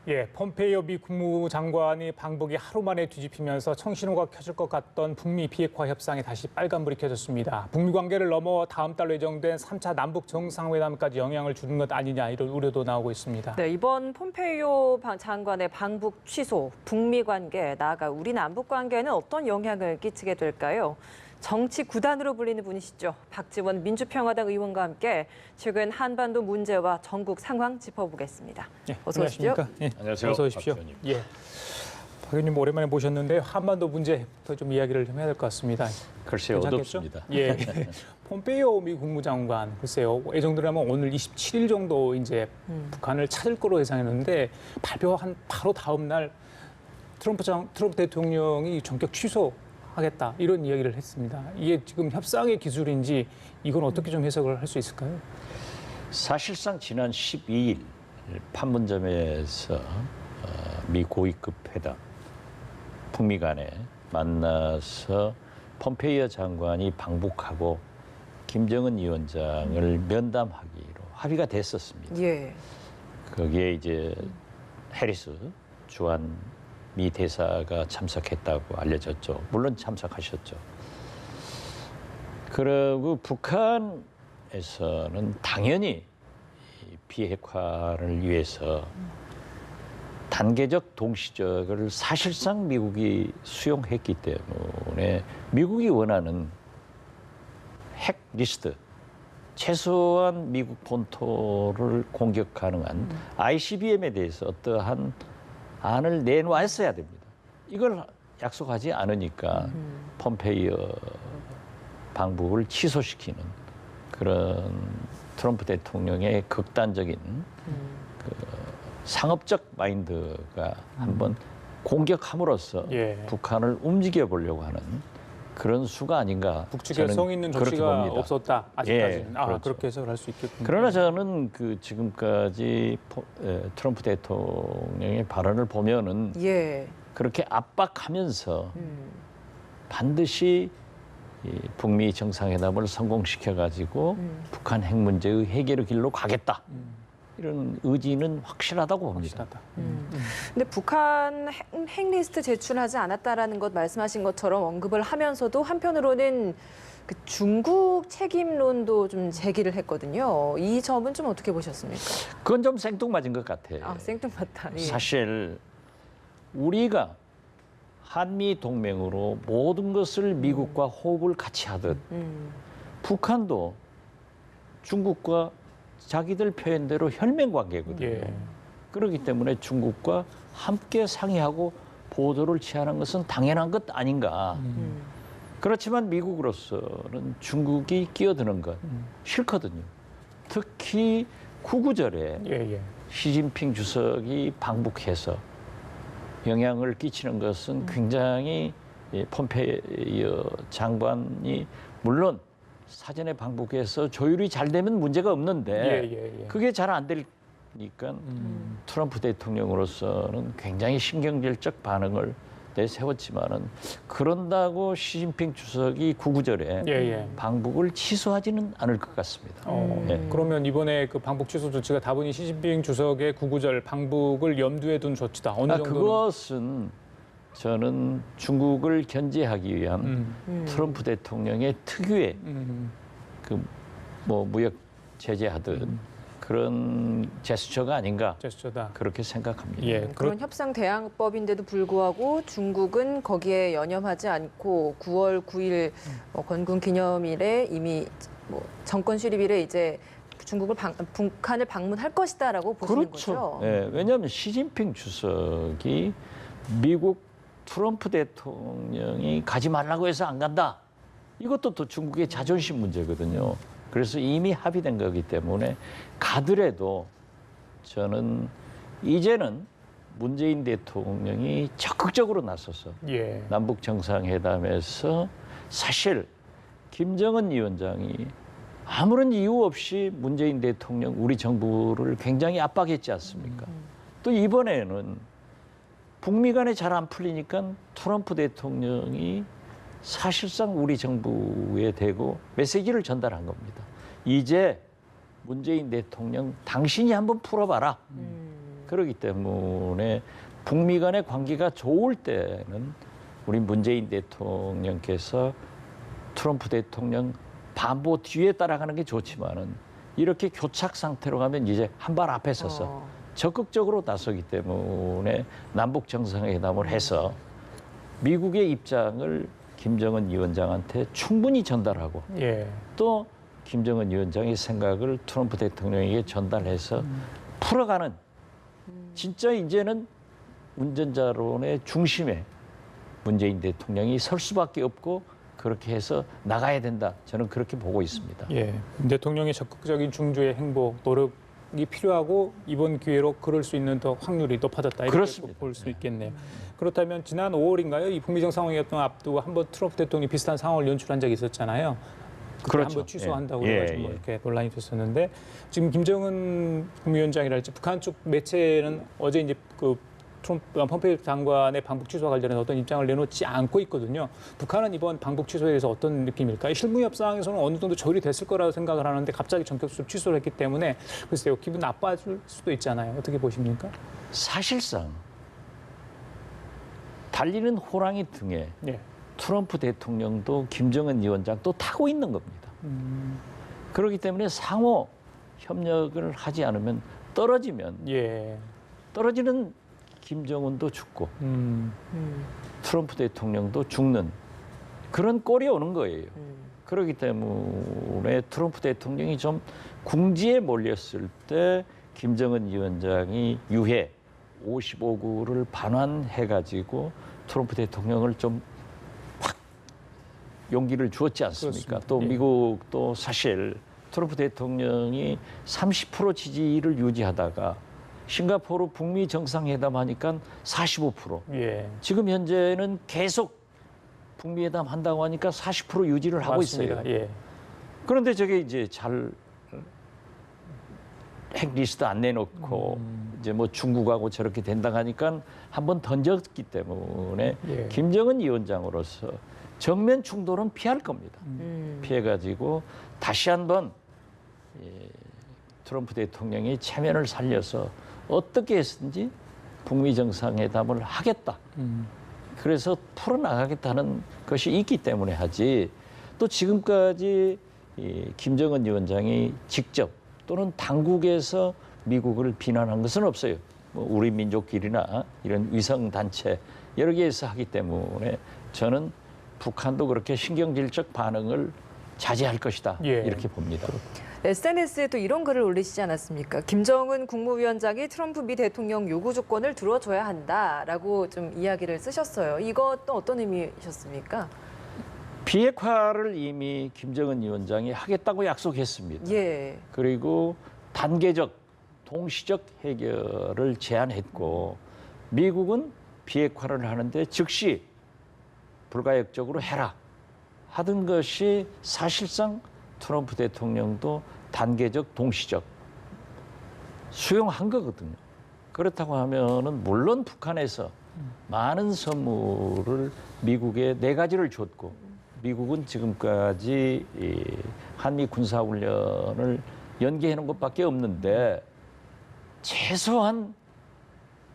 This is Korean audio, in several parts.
예, 폼페이오 미 국무장관이 방북이 하루 만에 뒤집히면서 청신호가 켜질 것 같던 북미 비핵화 협상에 다시 빨간불이 켜졌습니다. 북미 관계를 넘어 다음 달로 예정된 3차 남북 정상회담까지 영향을 주는 것 아니냐 이런 우려도 나오고 있습니다. 네, 이번 폼페이오 장관의 방북 취소, 북미 관계, 나아가 우리 남북 관계에는 어떤 영향을 끼치게 될까요? 정치 구단으로 불리는 분이시죠. 박지원 민주평화당 의원과 함께 최근 한반도 문제와 전국 상황 짚어보겠습니다. 예, 어서 오십시오. 예, 안녕하세요. 어서 오십시오. 박 의원님. 예, 박 의원님 오랜만에 모셨는데 한반도 문제부터 좀 이야기를 좀 해야 될 것 같습니다. 글쎄요, 괜찮겠죠? 어렵습니다. 예, 폼페이오 미 국무장관 글쎄요 예정대로라면 오늘 27일 정도 이제 북한을 찾을 거로 예상했는데 발표한 바로 다음 날 트럼프 대통령이 전격 취소하겠다 이런 이야기를 했습니다. 이게 지금 협상의 기술인지 이건 어떻게 좀 해석을 할 수 있을까요? 사실상 지난 12일 판문점에서 미 고위급 회담, 북미 간에 만나서 폼페이오 장관이 방북하고 김정은 위원장을 면담하기로 합의가 됐었습니다. 예. 거기에 이제 해리스 주한 미 대사가 참석했다고 알려졌죠. 물론 참석하셨죠. 그리고 북한에서는 당연히 이 비핵화를 위해서 단계적 동시적을 사실상 미국이 수용했기 때문에 미국이 원하는 핵 리스트, 최소한 미국 본토를 공격 가능한 ICBM에 대해서 어떠한 안을 내놓았어야 됩니다. 이걸 약속하지 않으니까 폼페이오 방북을 취소시키는 그런 트럼프 대통령의 극단적인 그 상업적 마인드가 한번 공격함으로써 예. 북한을 움직여 보려고 하는 그런 수가 아닌가. 북측에 저는 성 있는 그렇게 조치가 봅니다. 없었다 아직까지는. 예, 그렇죠. 그렇게 해석을 할 수 있겠군요. 그러나 저는 그 지금까지 트럼프 대통령의 발언을 보면은 예. 그렇게 압박하면서 반드시 이 북미 정상회담을 성공시켜 가지고 북한 핵 문제의 해결의 길로 가겠다. 이런 의지는 확실하다고 봅니다. 확실하다. 근데 북한 핵 리스트 제출하지 않았다라는 것 말씀하신 것처럼 언급을 하면서도 한편으로는 그 중국 책임론도 좀 제기를 했거든요. 이 점은 좀 어떻게 보셨습니까? 그건 좀 생뚱맞은 것 같아요. 아, 생뚱맞다. 예. 사실 우리가 한미 동맹으로 모든 것을 미국과 호흡을 같이 하듯 북한도 중국과 자기들 표현대로 혈맹 관계거든요. 예. 그렇기 때문에 중국과 함께 상의하고 보도를 취하는 것은 당연한 것 아닌가. 그렇지만 미국으로서는 중국이 끼어드는 건 싫거든요. 특히 구구절에 예. 시진핑 주석이 방북해서 영향을 끼치는 것은 굉장히 폼페이오 장관이 물론 사전에 방북해서 조율이 잘 되면 문제가 없는데 예. 그게 잘 안 되니까 트럼프 대통령으로서는 굉장히 신경질적 반응을 내세웠지만은 그런다고 시진핑 주석이 구구절에 예. 방북을 취소하지는 않을 것 같습니다. 예. 그러면 이번에 그 방북 취소 조치가 다분히 시진핑 주석의 구구절 방북을 염두에 둔 조치다. 어느 정도는? 그것은 저는 중국을 견제하기 위한 트럼프 대통령의 특유의 그 뭐 무역 제재하듯 그런 제스처가 아닌가 제스처다. 그렇게 생각합니다. 예. 그런 협상 대항법인데도 불구하고 중국은 거기에 연연하지 않고 9월 9일 건국 기념일에 이미 뭐 정권 수립일에 이제 북한을 방문할 것이다라고 보시는 거죠. 예, 왜냐하면 시진핑 주석이 미국 트럼프 대통령이 가지 말라고 해서 안 간다. 이것도 또 중국의 자존심 문제거든요. 그래서 이미 합의된 거기 때문에 가더라도 저는 이제는 문재인 대통령이 적극적으로 나서서 예. 남북 정상회담에서 사실 김정은 위원장이 아무런 이유 없이 문재인 대통령 우리 정부를 굉장히 압박했지 않습니까? 또 이번에는 북미 간에 잘 안 풀리니까 트럼프 대통령이 사실상 우리 정부에 대고 메시지를 전달한 겁니다. 이제 문재인 대통령 당신이 한번 풀어봐라. 그렇기 때문에 북미 간의 관계가 좋을 때는 우리 문재인 대통령께서 트럼프 대통령 반보 뒤에 따라가는 게 좋지만은 이렇게 교착 상태로 가면 이제 한 발 앞에 서서 적극적으로 나서기 때문에 남북 정상회담을 해서 미국의 입장을 김정은 위원장한테 충분히 전달하고 예. 또 김정은 위원장의 생각을 트럼프 대통령에게 전달해서 풀어가는 진짜 이제는 운전자론의 중심에 문재인 대통령이 설 수밖에 없고 그렇게 해서 나가야 된다. 저는 그렇게 보고 있습니다. 예. 문 대통령의 적극적인 중주의 행보, 노력이 필요하고 이번 기회로 그럴 수 있는 더 확률이 높아졌다. 이렇게 그렇습니다. 볼 수 있겠네요. 그렇다면 지난 5월인가요? 이 북미 정상회담 앞두고 한번 트럼프 대통령이 비슷한 상황을 연출한 적이 있었잖아요. 그때 그렇죠. 한번 취소한다고 예. 그래가지고 예. 이렇게 논란이 됐었는데 지금 김정은 국무위원장이랄지 북한 쪽 매체는 어제 이제 그 트럼프 폼페이오 장관의 방북 취소와 관련해서 어떤 입장을 내놓지 않고 있거든요. 북한은 이번 방북 취소에 대해서 어떤 느낌일까요? 실무 협상에서는 어느 정도 조율이 됐을 거라고 생각을 하는데 갑자기 전격적으로 취소를 했기 때문에 글쎄요, 기분 나빠질 수도 있잖아요. 어떻게 보십니까? 사실상 달리는 호랑이 등에 예. 트럼프 대통령도 김정은 위원장도 타고 있는 겁니다. 그렇기 때문에 상호 협력을 하지 않으면 예. 떨어지는 김정은도 죽고 트럼프 대통령도 죽는 그런 꼴이 오는 거예요. 그렇기 때문에 트럼프 대통령이 좀 궁지에 몰렸을 때 김정은 위원장이 유해 55구를 반환해가지고 트럼프 대통령을 좀 확 용기를 주었지 않습니까? 그렇습니다. 또 예. 미국도 사실 트럼프 대통령이 30% 지지를 유지하다가 싱가포르 북미 정상회담 하니까 45%. 예. 지금 현재는 계속 북미 회담 한다고 하니까 40% 유지를 하고 맞습니다. 있어요. 예. 그런데 저게 이제 잘 핵리스트 안 내놓고 이제 뭐 중국하고 저렇게 된다 하니까 한번 던졌기 때문에 예. 김정은 위원장으로서 정면 충돌은 피할 겁니다. 피해가지고 다시 한번 트럼프 대통령이 체면을 살려서 어떻게 했든지 북미 정상회담을 하겠다. 그래서 풀어나가겠다는 것이 있기 때문에 하지 또 지금까지 이 김정은 위원장이 직접 또는 당국에서 미국을 비난한 것은 없어요. 뭐 우리 민족끼리나 이런 위성단체 여러 개에서 하기 때문에 저는 북한도 그렇게 신경질적 반응을 자제할 것이다. 예. 이렇게 봅니다. SNS에도 이런 글을 올리시지 않았습니까? 김정은 국무위원장이 트럼프 미 대통령 요구 조건을 들어줘야 한다라고 좀 이야기를 쓰셨어요. 이것도 어떤 의미셨습니까? 비핵화를 이미 김정은 위원장이 하겠다고 약속했습니다. 예. 그리고 단계적, 동시적 해결을 제안했고 미국은 비핵화를 하는데 즉시 불가역적으로 해라 하던 것이 사실상 트럼프 대통령도 단계적, 동시적 수용한 거거든요. 그렇다고 하면은 물론 북한에서 많은 선물을 미국에 4가지를 줬고 미국은 지금까지 이 한미 군사훈련을 연기해 놓은 것밖에 없는데 최소한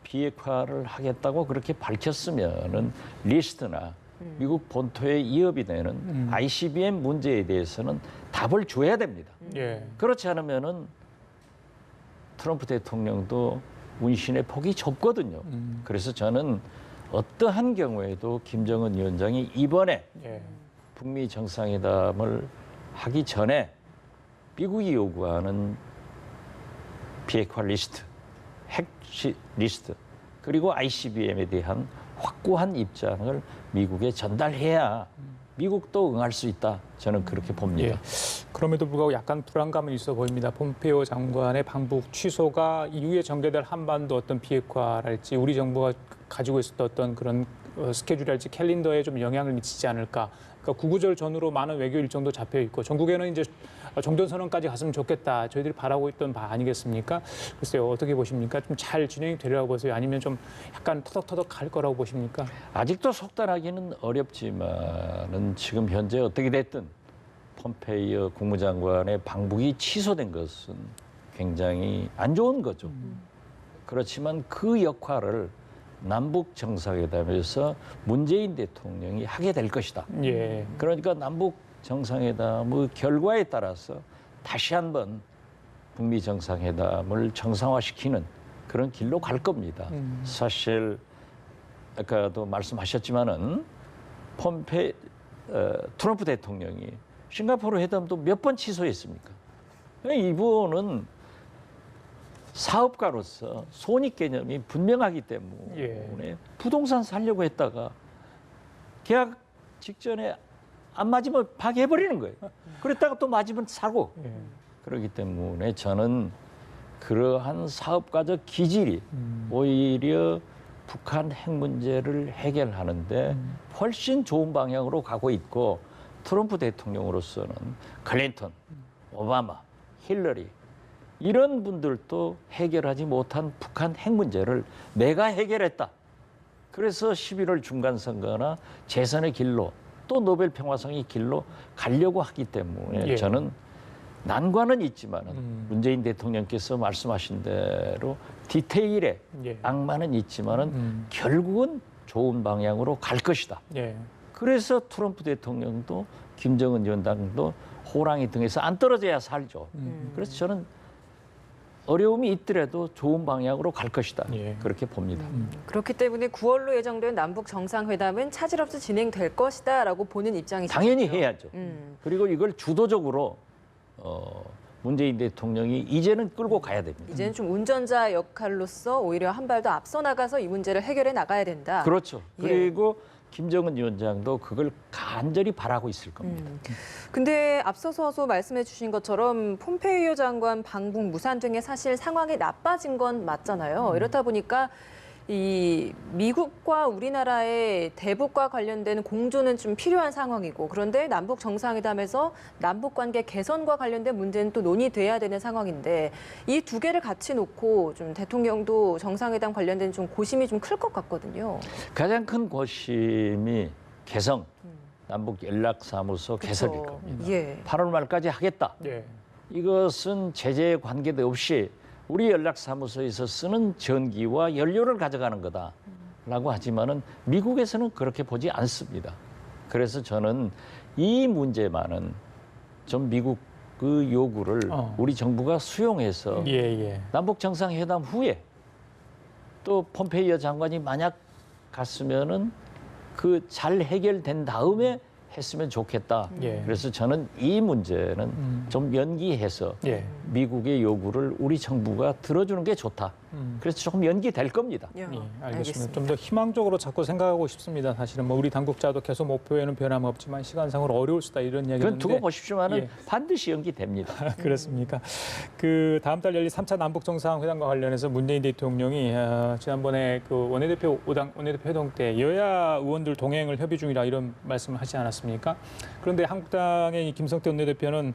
비핵화를 하겠다고 그렇게 밝혔으면은 리스트나 미국 본토에 이업이 되는 ICBM 문제에 대해서는 답을 줘야 됩니다. 예. 그렇지 않으면은 트럼프 대통령도 운신의 폭이 좁거든요. 그래서 저는 어떠한 경우에도 김정은 위원장이 이번에 예. 북미 정상회담을 하기 전에 미국이 요구하는 비핵화 리스트, 핵 리스트, 그리고 ICBM에 대한 확고한 입장을 미국에 전달해야 미국도 응할 수 있다. 저는 그렇게 봅니다. 예. 그럼에도 불구하고 약간 불안감은 있어 보입니다. 폼페이오 장관의 방북 취소가 이후에 전개될 한반도 어떤 비핵화랄지 우리 정부가 가지고 있었던 어떤 그런 스케줄이랄지 캘린더에 좀 영향을 미치지 않을까. 그러니까 구구절 전후로 많은 외교 일정도 잡혀 있고 전국에는 이제 종전선언까지 갔으면 좋겠다. 저희들이 바라고 있던 바 아니겠습니까? 글쎄요. 어떻게 보십니까? 좀 잘 진행이 되려고 보세요? 아니면 좀 약간 터덕터덕 갈 거라고 보십니까? 아직도 속단하기는 어렵지만은 지금 현재 어떻게 됐든 폼페이오 국무장관의 방북이 취소된 것은 굉장히 안 좋은 거죠. 그렇지만 그 역할을 남북 정상회담에서 문재인 대통령이 하게 될 것이다. 예. 그러니까 남북 정상회담의 결과에 따라서 다시 한번 북미 정상회담을 정상화시키는 그런 길로 갈 겁니다. 사실 아까도 말씀하셨지만은 트럼프 대통령이 싱가포르 회담도 몇 번 취소했습니까? 이분은 사업가로서 손익 개념이 분명하기 때문에 부동산 살려고 했다가 계약 직전에 안 맞으면 파기해버리는 거예요. 그랬다가 또 맞으면 사고. 그렇기 때문에 저는 그러한 사업가적 기질이 오히려 북한 핵 문제를 해결하는데 훨씬 좋은 방향으로 가고 있고 트럼프 대통령으로서는 클린턴, 오바마, 힐러리 이런 분들도 해결하지 못한 북한 핵 문제를 내가 해결했다. 그래서 11월 중간선거나 재선의 길로 또 노벨 평화상의 길로 가려고 하기 때문에 저는 난관은 있지만은 문재인 대통령께서 말씀하신 대로 디테일에 악마는 있지만은 결국은 좋은 방향으로 갈 것이다. 그래서 트럼프 대통령도 김정은 위원장도 호랑이 등에서 안 떨어져야 살죠. 그래서 저는 어려움이 있더라도 좋은 방향으로 갈 것이다. 그렇게 봅니다. 그렇기 때문에 9월로 예정된 남북 정상회담은 차질 없이 진행될 것이다라고 보는 입장이시죠. 당연히 해야죠. 그리고 이걸 주도적으로 문재인 대통령이 이제는 끌고 가야 됩니다. 이제는 좀 운전자 역할로서 오히려 한 발 더 앞서 나가서 이 문제를 해결해 나가야 된다. 그렇죠. 그리고 김정은 위원장도 그걸 간절히 바라고 있을 겁니다. 근데 앞서서 말씀해 주신 것처럼 폼페이오 장관 방북 무산 등의 사실 상황이 나빠진 건 맞잖아요. 이렇다 보니까 이 미국과 우리나라의 대북과 관련된 공조는 좀 필요한 상황이고 그런데 남북 정상회담에서 남북 관계 개선과 관련된 문제는 또 논의돼야 되는 상황인데 이 두 개를 같이 놓고 좀 대통령도 정상회담 관련된 좀 고심이 좀 클 것 같거든요. 가장 큰 고심이 개성, 남북 연락사무소 개설일 겁니다. 8월 말까지 하겠다. 이것은 제재 관계도 없이 우리 연락사무소에서 쓰는 전기와 연료를 가져가는 거다라고 하지만은 미국에서는 그렇게 보지 않습니다. 그래서 저는 이 문제만은 좀 미국 그 요구를 우리 정부가 수용해서 남북 정상회담 후에 또 폼페이오 장관이 만약 갔으면은 그 잘 해결된 다음에 했으면 좋겠다. 그래서 저는 이 문제는 좀 연기해서 미국의 요구를 우리 정부가 들어주는 게 좋다. 그래서 조금 연기될 겁니다. 알겠습니다. 좀 더 희망적으로 자꾸 생각하고 싶습니다. 사실은 뭐 우리 당국자도 계속 목표에는 변함없지만 시간상으로 어려울 수다 이런 이야기는 그건 두고 보십시오만은 반드시 연기됩니다. 그렇습니까? 그 다음 달 열릴 3차 남북 정상회담과 관련해서 문재인 대통령이 지난번에 그 원내대표 회동 때 여야 의원들 동행을 협의 중이라 이런 말씀을 하지 않았습니까? 그런데 한국당의 이 김성태 원내대표는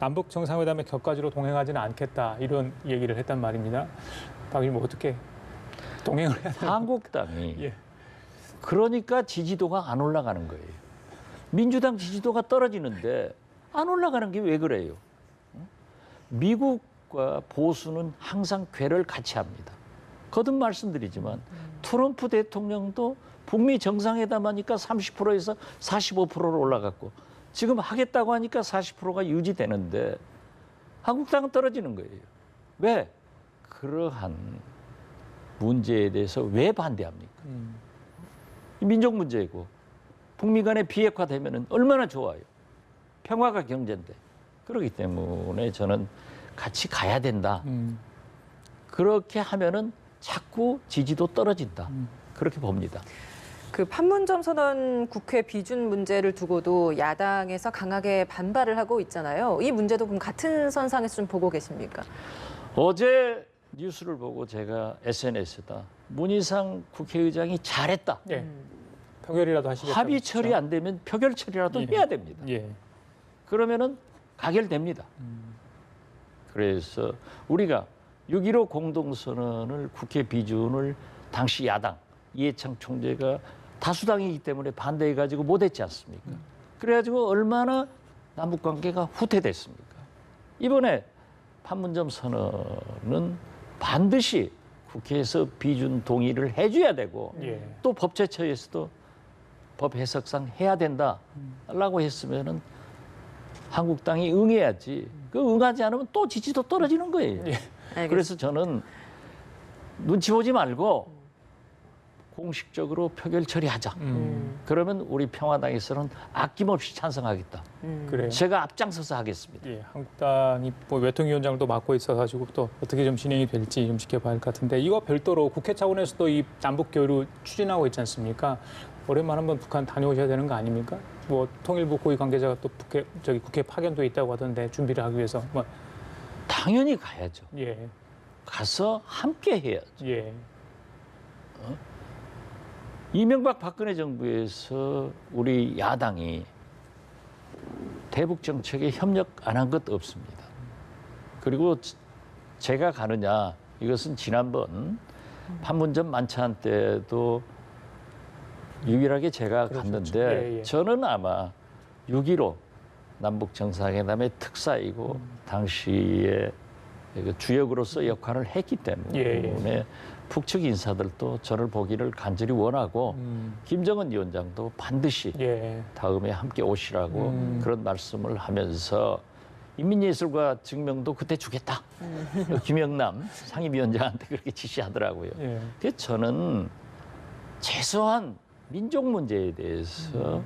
남북 정상회담의 격가지로 동행하지는 않겠다 이런 얘기를 했단 말입니다. 박 의원님 어떻게 동행을 해야 되나요? 한국당이 그러니까 지지도가 안 올라가는 거예요. 민주당 지지도가 떨어지는데 안 올라가는 게 왜 그래요? 미국과 보수는 항상 궤를 같이 합니다. 거듭 말씀드리지만 트럼프 대통령도 북미 정상회담 하니까 30%에서 45%로 올라갔고 지금 하겠다고 하니까 40%가 유지되는데 한국당은 떨어지는 거예요. 왜? 그러한 문제에 대해서 왜 반대합니까? 민족 문제이고 북미 간의 비핵화되면 얼마나 좋아요. 평화가 경제인데. 그렇기 때문에 저는 같이 가야 된다. 그렇게 하면은 자꾸 지지도 떨어진다. 그렇게 봅니다. 그 판문점 선언 국회 비준 문제를 두고도 야당에서 강하게 반발을 하고 있잖아요. 이 문제도 그럼 같은 선상에서 좀 보고 계십니까? 어제 뉴스를 보고 제가 SNS에다 문희상 국회의장이 잘했다. 표결이라도 하시겠다. 합의 처리 안 되면 표결 처리라도 해야 됩니다. 그러면은 가결됩니다. 그래서 우리가 6.15 공동선언을 국회 비준을 당시 야당 이해창 총재가 다수당이기 때문에 반대해가지고 못했지 않습니까? 그래가지고 얼마나 남북관계가 후퇴됐습니까? 이번에 판문점 선언은 반드시 국회에서 비준 동의를 해줘야 되고 예. 또 법제처에서도 법 해석상 해야 된다라고 했으면은 한국당이 응해야지. 그 응하지 않으면 또 지지도 떨어지는 거예요. 알겠습니다. 그래서 저는 눈치 보지 말고 공식적으로 표결 처리하자. 그러면 우리 평화당에서는 아낌없이 찬성하겠다. 그래요. 제가 앞장서서 하겠습니다. 예, 한국당이 뭐 외통위원장도 맡고 있어가지고 또 어떻게 좀 진행이 될지 좀 지켜봐야 할 것 같은데 이거 별도로 국회 차원에서도 이 남북 교류 추진하고 있지 않습니까? 오랜만에 한번 북한 다녀오셔야 되는 거 아닙니까? 뭐 통일부 고위 관계자가 또 국회 파견돼 있다고 하던데 준비를 하기 위해서 뭐 당연히 가야죠. 예, 가서 함께 해야죠. 예, 이명박 박근혜 정부에서 우리 야당이 대북 정책에 협력 안 한 것 없습니다. 그리고 제가 가느냐 이것은 지난번 판문점 만찬 때도 유일하게 제가 그렇죠. 갔는데 예, 예. 저는 아마 6.15 남북 정상회담의 특사이고 당시에 그 주역으로서 역할을 했기 때문에 예. 북측 인사들도 저를 보기를 간절히 원하고 김정은 위원장도 반드시 예, 다음에 함께 오시라고 그런 말씀을 하면서 인민예술가 증명도 그때 주겠다. 김영남 상임위원장한테 그렇게 지시하더라고요. 예. 그래서 저는 최소한 민족 문제에 대해서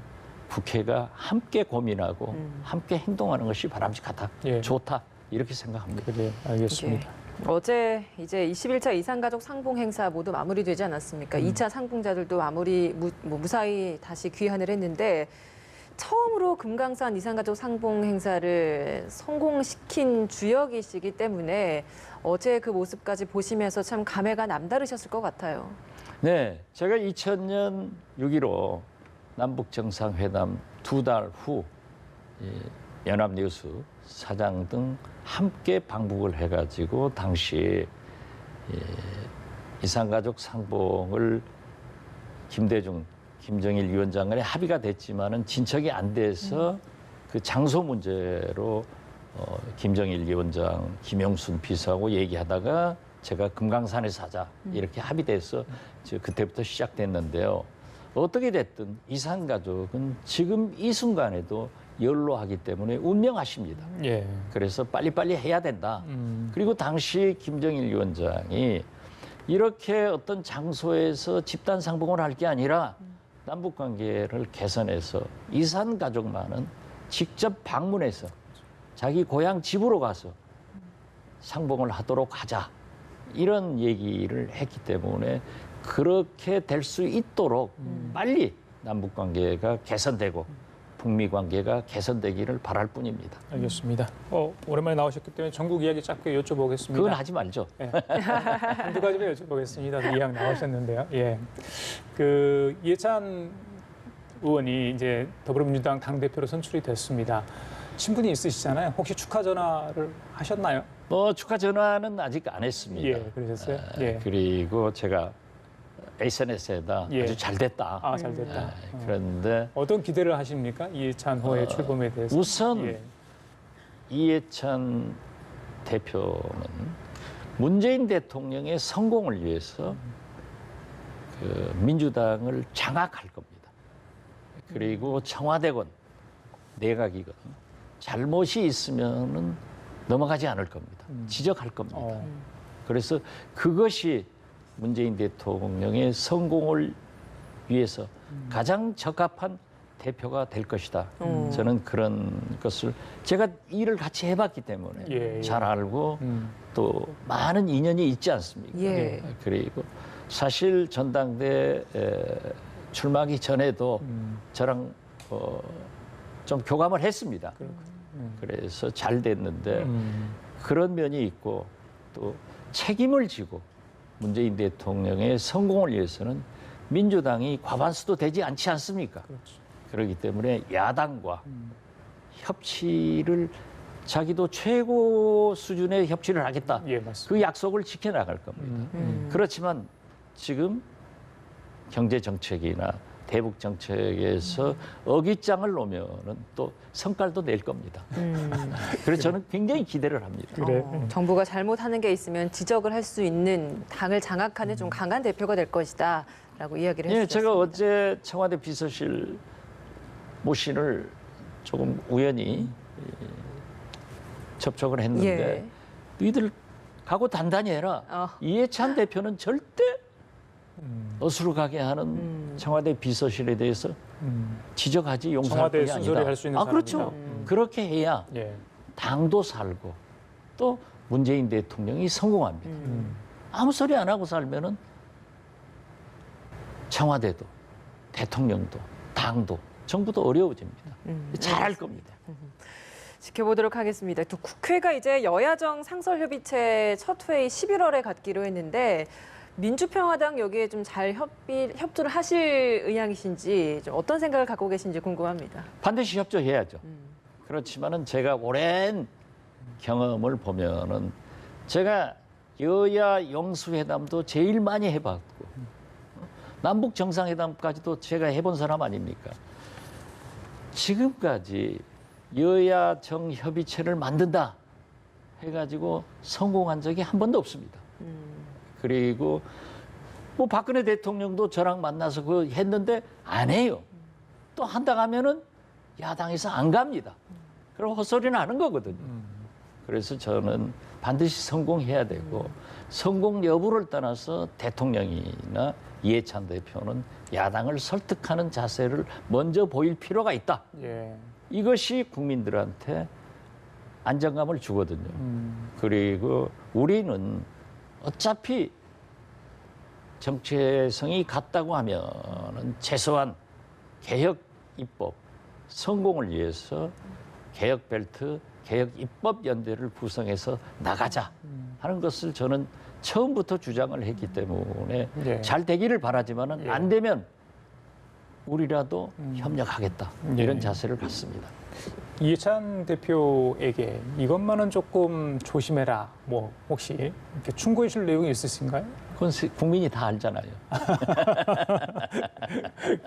국회가 함께 고민하고 함께 행동하는 것이 바람직하다. 예. 좋다. 이렇게 생각합니다. 그래, 알겠습니다. 예. 어제 이제 21차 이산가족 상봉 행사 모두 마무리되지 않았습니까? 2차 상봉자들도 무사히 다시 귀환을 했는데 처음으로 금강산 이산가족 상봉 행사를 성공시킨 주역이시기 때문에 어제 그 모습까지 보시면서 참 감회가 남다르셨을 것 같아요. 네, 제가 2000년 6.15 남북 정상회담 2달 후 연합뉴스 사장 등 함께 방북을 해가지고 당시 이산가족 상봉을 김대중, 김정일 위원장 간에 합의가 됐지만은 진척이 안 돼서 그 장소 문제로 김정일 위원장, 김영순 비서하고 얘기하다가 제가 금강산에서 하자 이렇게 합의돼서 그때부터 시작됐는데요. 어떻게 됐든 이산가족은 지금 이 순간에도 연로하기 때문에 운명하십니다. 예, 그래서 빨리빨리 해야 된다. 그리고 당시 김정일 위원장이 이렇게 어떤 장소에서 집단 상봉을 할 게 아니라 남북 관계를 개선해서 이산가족만은 직접 방문해서 자기 고향 집으로 가서 상봉을 하도록 하자. 이런 얘기를 했기 때문에 그렇게 될 수 있도록 빨리 남북 관계가 개선되고 북미 관계가 개선되기를 바랄 뿐입니다. 알겠습니다. 오랜만에 나오셨기 때문에 전국 이야기 짧게 여쭤보겠습니다. 그건 하지 말죠. 한두 가지만 여쭤보겠습니다. 그 이야기 나오셨는데요. 예, 그 이해찬 의원이 이제 더불어민주당 당 대표로 선출이 됐습니다. 친분이 있으시잖아요. 혹시 축하 전화를 하셨나요? 축하 전화는 아직 안 했습니다. 예, 그러셨어요. 예. 그리고 제가 SNS에다 예. 아주 잘 됐다. 아, 잘 됐다. 그런데 어떤 기대를 하십니까? 이해찬 후의 출범에 대해서. 우선 예. 이해찬 대표는 문재인 대통령의 성공을 위해서 그 민주당을 장악할 겁니다. 그리고 청와대건 내각이건 잘못이 있으면은 넘어가지 않을 겁니다. 지적할 겁니다. 그래서 그것이 문재인 대통령의 성공을 위해서 가장 적합한 대표가 될 것이다. 저는 그런 것을 제가 일을 같이 해봤기 때문에 예. 잘 알고 또 많은 인연이 있지 않습니까? 예. 그리고 사실 전당대 출마하기 전에도 저랑 좀 교감을 했습니다. 그래서 잘 됐는데 그런 면이 있고 또 책임을 지고 문재인 대통령의 성공을 위해서는 민주당이 과반수도 되지 않지 않습니까? 그렇죠. 그렇기 때문에 야당과 협치를 자기도 최고 수준의 협치를 하겠다. 예, 맞습니다. 그 약속을 지켜나갈 겁니다. 그렇지만 지금 경제 정책이나 대북 정책에서 어깃장을 놓으면은 또 성과도 낼 겁니다. 그래서 저는 굉장히 기대를 합니다. 그래. 정부가 잘못하는 게 있으면 지적을 할 수 있는 당을 장악하는 좀 강한 대표가 될 것이다라고 이야기를 예, 해주셨습니다. 제가 어제 청와대 비서실 모신을 조금 우연히 접촉을 했는데 너희들 각오 단단히 해라. 이해찬 대표는 절대 어수룩하게 하는 청와대 비서실에 대해서 지적하지 용서할 청와대 뿐이 아니다. 순서리 할 수 있는 그렇죠. 사람이다. 그렇게 해야 예. 당도 살고 또 문재인 대통령이 성공합니다. 아무 소리 안 하고 살면은 청와대도 대통령도 당도 정부도 어려워집니다. 잘할 겁니다. 지켜보도록 하겠습니다. 또 국회가 이제 여야정 상설협의체 첫 회의 11월에 갖기로 했는데 민주평화당 여기에 좀 잘 협조를 하실 의향이신지 좀 어떤 생각을 갖고 계신지 궁금합니다. 반드시 협조해야죠. 그렇지만은 제가 오랜 경험을 보면은 제가 여야 영수회담도 제일 많이 해봤고 남북 정상회담까지도 제가 해본 사람 아닙니까? 지금까지 여야 정 협의체를 만든다 해가지고 성공한 적이 한 번도 없습니다. 그리고 뭐 박근혜 대통령도 저랑 만나서 그 했는데 안 해요. 또 한다 하면은 야당에서 안 갑니다. 그럼 헛소리는 하는 거거든요. 그래서 저는 반드시 성공해야 되고 성공 여부를 떠나서 대통령이나 이해찬 대표는 야당을 설득하는 자세를 먼저 보일 필요가 있다. 예. 이것이 국민들한테 안정감을 주거든요. 그리고 우리는 어차피 정체성이 같다고 하면은 최소한 개혁 입법 성공을 위해서 개혁 벨트, 개혁 입법 연대를 구성해서 나가자 하는 것을 저는 처음부터 주장을 했기 때문에 예. 잘 되기를 바라지만은 예. 안 되면 우리라도 협력하겠다 이런 예. 자세를 갖습니다. 이해찬 대표에게 이것만은 조금 조심해라. 뭐 혹시 이렇게 충고해 줄 내용이 있으신가요? 그건 국민이 다 알잖아요.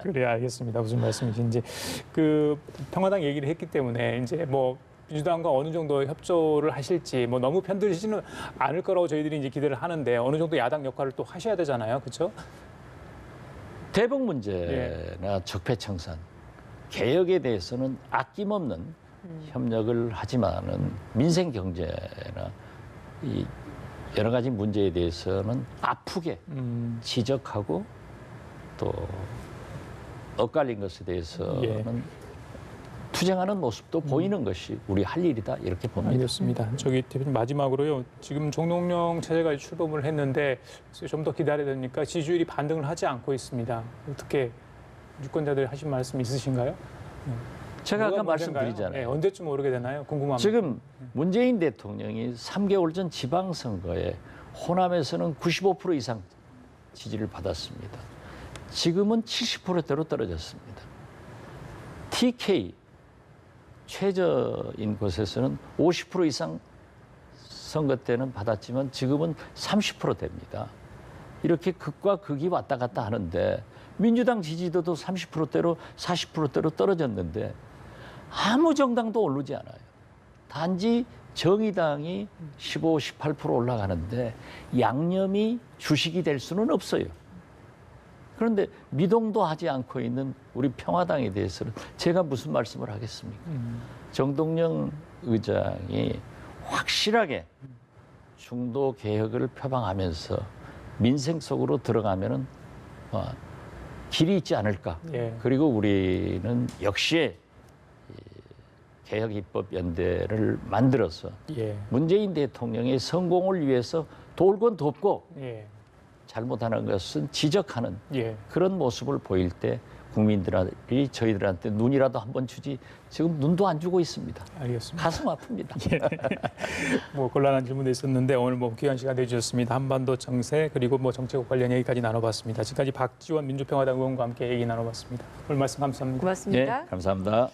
그래 알겠습니다. 무슨 말씀이신지 그 평화당 얘기를 했기 때문에 이제 뭐 민주당과 어느 정도 협조를 하실지 뭐 너무 편들지는 않을 거라고 저희들이 이제 기대를 하는데 어느 정도 야당 역할을 또 하셔야 되잖아요, 그렇죠? 대북 문제나 적폐청산 개혁에 대해서는 아낌없는 협력을 하지만은 민생 경제나 이 여러 가지 문제에 대해서는 아프게 지적하고 또 엇갈린 것에 대해서는 예. 투쟁하는 모습도 보이는 것이 우리 할 일이다 이렇게 봅니다. 알겠습니다. 저기 대표님 마지막으로요. 지금 정동영 체제가 출범을 했는데 좀 더 기다려야 되니까 지지율이 반등을 하지 않고 있습니다. 어떻게 유권자들 하신 말씀 있으신가요? 제가 아까 뭐가 문제인가요? 말씀드리잖아요. 네, 언제쯤 오르게 되나요? 궁금합니다. 지금 문재인 대통령이 3개월 전 지방선거에 호남에서는 95% 이상 지지를 받았습니다. 지금은 70%대로 떨어졌습니다. TK 최저인 곳에서는 50% 이상 선거 때는 받았지만 지금은 30%대입니다. 이렇게 극과 극이 왔다 갔다 하는데 민주당 지지도도 30%대로 40%대로 떨어졌는데 아무 정당도 오르지 않아요. 단지 정의당이 15, 18% 올라가는데 양념이 주식이 될 수는 없어요. 그런데 미동도 하지 않고 있는 우리 평화당에 대해서는 제가 무슨 말씀을 하겠습니까? 정동영 의장이 확실하게 중도 개혁을 표방하면서 민생 속으로 들어가면은 길이 있지 않을까. 예. 그리고 우리는 역시 개혁 입법 연대를 만들어서 예. 문재인 대통령의 성공을 위해서 돌건 돕고 예. 잘못하는 것은 지적하는 예. 그런 모습을 보일 때 국민들이 저희들한테 눈이라도 한번 주지 지금 눈도 안 주고 있습니다. 알겠습니다. 가슴 아픕니다. 뭐 곤란한 질문도 있었는데 오늘 뭐 귀한 시간 내주셨습니다. 한반도 정세 그리고 뭐 정책 관련 얘기까지 나눠봤습니다. 지금까지 박지원 민주평화당 의원과 함께 얘기 나눠봤습니다. 오늘 말씀 감사합니다. 고맙습니다. 네, 감사합니다.